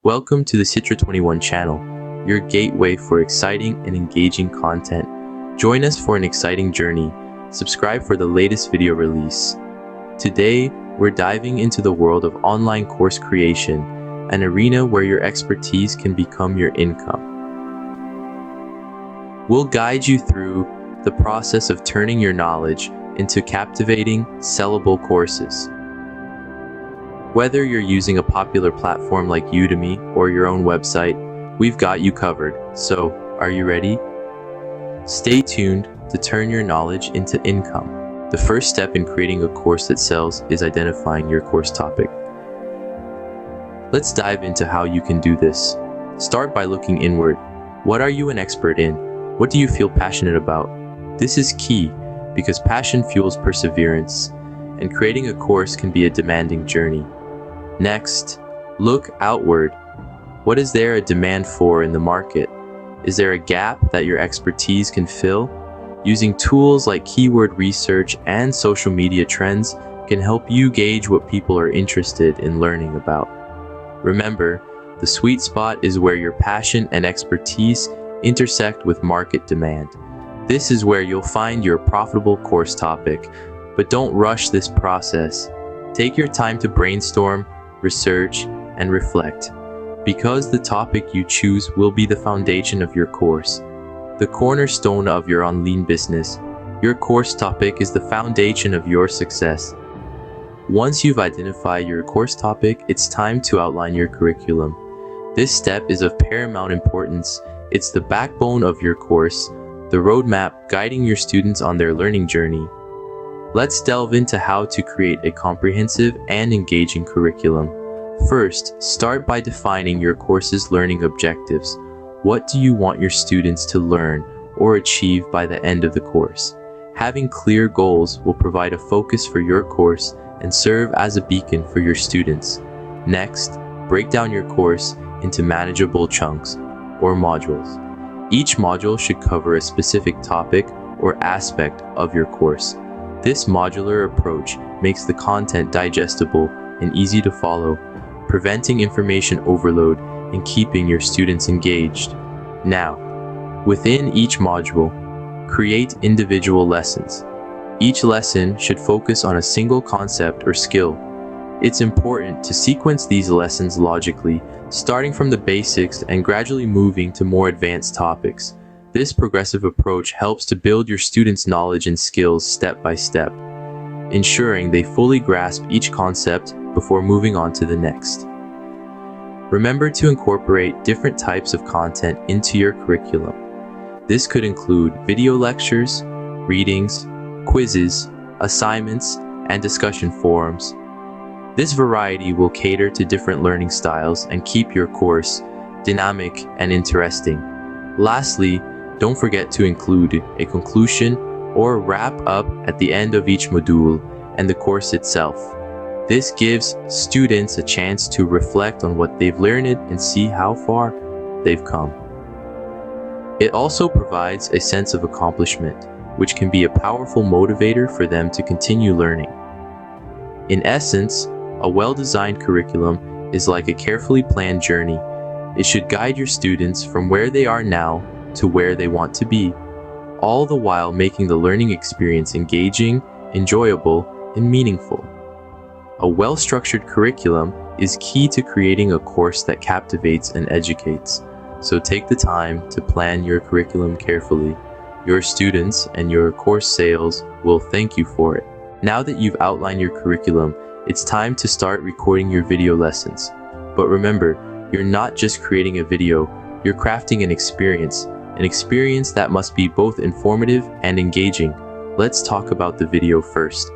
Welcome to the Citra21 channel, your gateway for exciting and engaging content. Join us for an exciting journey. Subscribe for the latest video release. Today, we're diving into the world of online course creation, an arena where your expertise can become your income. We'll guide you through the process of turning your knowledge into captivating, sellable courses. Whether you're using a popular platform like Udemy or your own website, we've got you covered. So, are you ready? Stay tuned to turn your knowledge into income. The first step in creating a course that sells is identifying your course topic. Let's dive into how you can do this. Start by looking inward. What are you an expert in? What do you feel passionate about? This is key because passion fuels perseverance, and creating a course can be a demanding journey. Next, look outward. What is there a demand for in the market? Is there a gap that your expertise can fill? Using tools like keyword research and social media trends can help you gauge what people are interested in learning about. Remember, the sweet spot is where your passion and expertise intersect with market demand. This is where you'll find your profitable course topic, but don't rush this process. Take your time to brainstorm, research, and reflect, because the topic you choose will be the foundation of your course, the cornerstone of your online business. Your course topic is the foundation of your success. Once you've identified your course topic, it's time to outline your curriculum. This step is of paramount importance. It's the backbone of your course, the roadmap guiding your students on their learning journey. Let's delve into how to create a comprehensive and engaging curriculum. First, start by defining your course's learning objectives. What do you want your students to learn or achieve by the end of the course? Having clear goals will provide a focus for your course and serve as a beacon for your students. Next, break down your course into manageable chunks or modules. Each module should cover a specific topic or aspect of your course. This modular approach makes the content digestible and easy to follow, preventing information overload and keeping your students engaged. Now, within each module, create individual lessons. Each lesson should focus on a single concept or skill. It's important to sequence these lessons logically, starting from the basics and gradually moving to more advanced topics. This progressive approach helps to build your students' knowledge and skills step by step, ensuring they fully grasp each concept before moving on to the next. Remember to incorporate different types of content into your curriculum. This could include video lectures, readings, quizzes, assignments, and discussion forums. This variety will cater to different learning styles and keep your course dynamic and interesting. Lastly, don't forget to include a conclusion or wrap up at the end of each module and the course itself. This gives students a chance to reflect on what they've learned and see how far they've come. It also provides a sense of accomplishment, which can be a powerful motivator for them to continue learning. In essence, a well-designed curriculum is like a carefully planned journey. It should guide your students from where they are now to where they want to be, all the while making the learning experience engaging, enjoyable, and meaningful. A well-structured curriculum is key to creating a course that captivates and educates. So take the time to plan your curriculum carefully. Your students and your course sales will thank you for it. Now that you've outlined your curriculum, it's time to start recording your video lessons. But remember, you're not just creating a video, you're crafting an experience that must be both informative and engaging. Let's talk about the video first.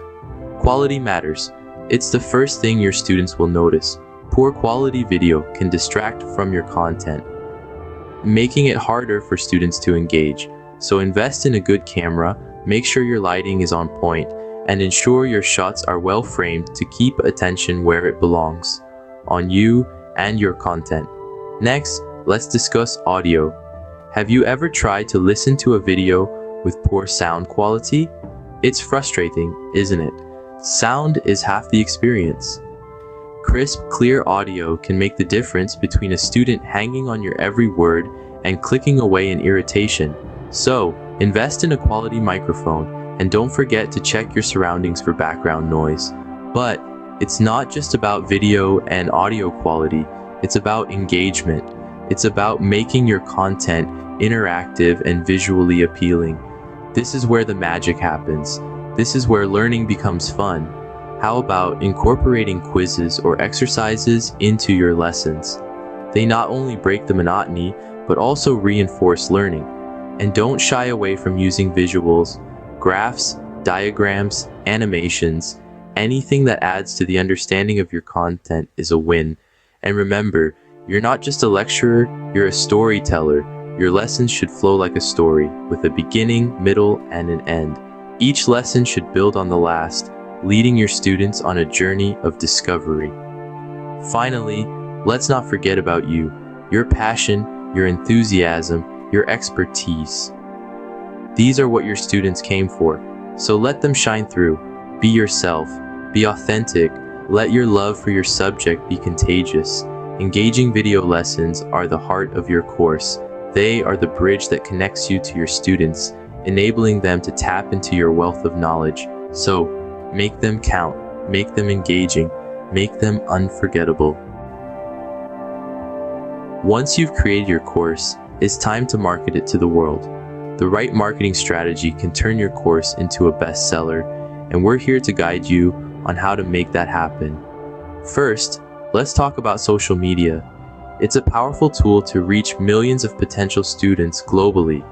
Quality matters. It's the first thing your students will notice. Poor quality video can distract from your content, making it harder for students to engage. So invest in a good camera, make sure your lighting is on point, and ensure your shots are well framed to keep attention where it belongs, on you and your content. Next, let's discuss audio. Have you ever tried to listen to a video with poor sound quality? It's frustrating, isn't it? Sound is half the experience. Crisp, clear audio can make the difference between a student hanging on your every word and clicking away in irritation. So, invest in a quality microphone and don't forget to check your surroundings for background noise. But it's not just about video and audio quality, it's about engagement. It's about making your content interactive and visually appealing. This is where the magic happens. This is where learning becomes fun. How about incorporating quizzes or exercises into your lessons? They not only break the monotony, but also reinforce learning. And don't shy away from using visuals, graphs, diagrams, animations. Anything that adds to the understanding of your content is a win. And remember, you're not just a lecturer, you're a storyteller. Your lessons should flow like a story, with a beginning, middle, and an end. Each lesson should build on the last, leading your students on a journey of discovery. Finally, let's not forget about you, your passion, your enthusiasm, your expertise. These are what your students came for, so let them shine through. Be yourself, be authentic, let your love for your subject be contagious. Engaging video lessons are the heart of your course. They are the bridge that connects you to your students, enabling them to tap into your wealth of knowledge. So, make them count, make them engaging, make them unforgettable. Once you've created your course, it's time to market it to the world. The right marketing strategy can turn your course into a bestseller, and we're here to guide you on how to make that happen. First, let's talk about social media. It's a powerful tool to reach millions of potential students globally.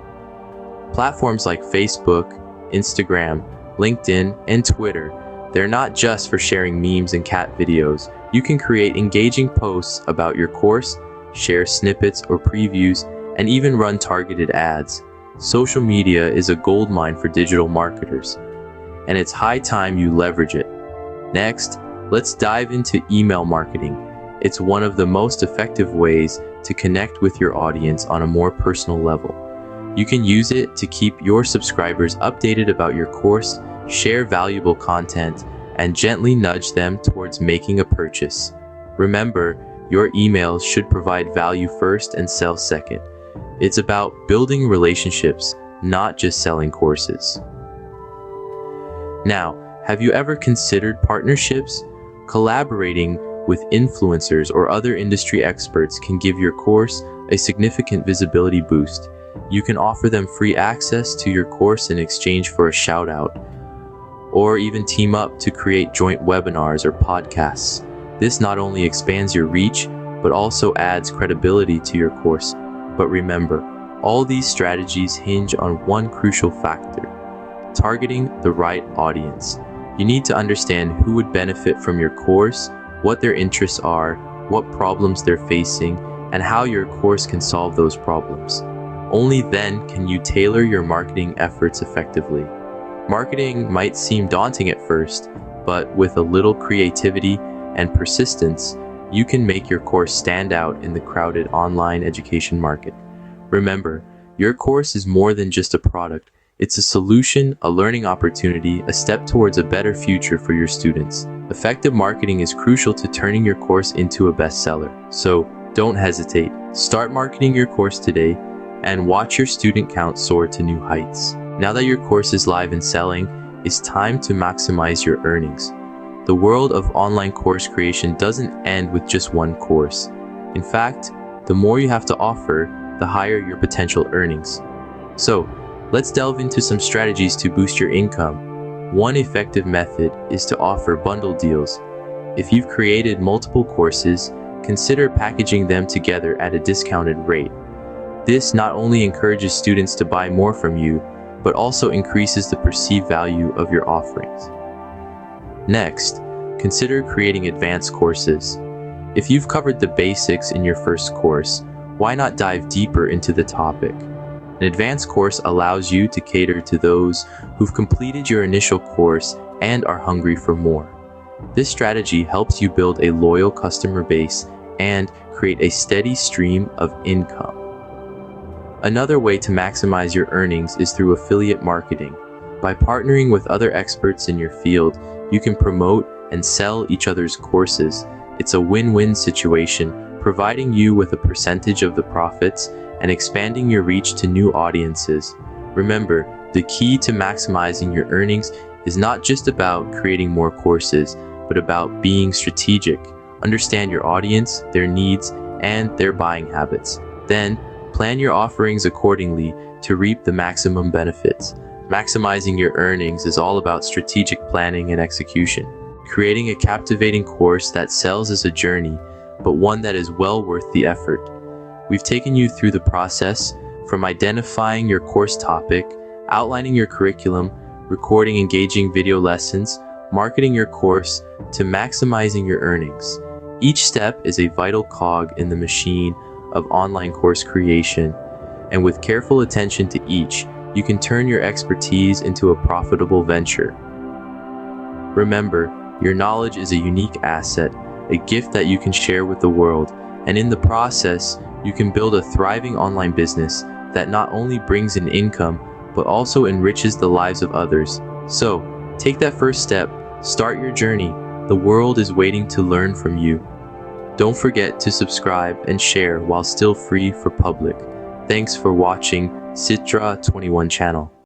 Platforms like Facebook, Instagram, LinkedIn, and Twitter, they're not just for sharing memes and cat videos. You can create engaging posts about your course, share snippets or previews, and even run targeted ads. Social media is a goldmine for digital marketers, and it's high time you leverage it. Next, let's dive into email marketing. It's one of the most effective ways to connect with your audience on a more personal level. You can use it to keep your subscribers updated about your course, share valuable content, and gently nudge them towards making a purchase. Remember, your emails should provide value first and sell second. It's about building relationships, not just selling courses. Now, have you ever considered partnerships? Collaborating with influencers or other industry experts can give your course a significant visibility boost. You can offer them free access to your course in exchange for a shout out, or even team up to create joint webinars or podcasts. This not only expands your reach, but also adds credibility to your course. But remember, all these strategies hinge on one crucial factor: targeting the right audience. You need to understand who would benefit from your course, what their interests are, what problems they're facing, and how your course can solve those problems. Only then can you tailor your marketing efforts effectively. Marketing might seem daunting at first, but with a little creativity and persistence, you can make your course stand out in the crowded online education market. Remember, your course is more than just a product. It's a solution, a learning opportunity, a step towards a better future for your students. Effective marketing is crucial to turning your course into a bestseller. So don't hesitate. Start marketing your course today and watch your student count soar to new heights. Now that your course is live and selling, it's time to maximize your earnings. The world of online course creation doesn't end with just one course. In fact, the more you have to offer, the higher your potential earnings. So, let's delve into some strategies to boost your income. One effective method is to offer bundle deals. If you've created multiple courses, consider packaging them together at a discounted rate. This not only encourages students to buy more from you, but also increases the perceived value of your offerings. Next, consider creating advanced courses. If you've covered the basics in your first course, why not dive deeper into the topic? An advanced course allows you to cater to those who've completed your initial course and are hungry for more. This strategy helps you build a loyal customer base and create a steady stream of income. Another way to maximize your earnings is through affiliate marketing. By partnering with other experts in your field, you can promote and sell each other's courses. It's a win-win situation, providing you with a percentage of the profits and expanding your reach to new audiences. Remember, the key to maximizing your earnings is not just about creating more courses, but about being strategic. Understand your audience, their needs, and their buying habits. Then, plan your offerings accordingly to reap the maximum benefits. Maximizing your earnings is all about strategic planning and execution. Creating a captivating course that sells is a journey, but one that is well worth the effort. We've taken you through the process, from identifying your course topic, outlining your curriculum, recording engaging video lessons, marketing your course, to maximizing your earnings. Each step is a vital cog in the machine of online course creation, and with careful attention to each, you can turn your expertise into a profitable venture. Remember, your knowledge is a unique asset, a gift that you can share with the world, and in the process, you can build a thriving online business that not only brings in income, but also enriches the lives of others. So, take that first step, start your journey. The world is waiting to learn from you. Don't forget to subscribe and share while still free for public. Thanks for watching Citra21 Channel.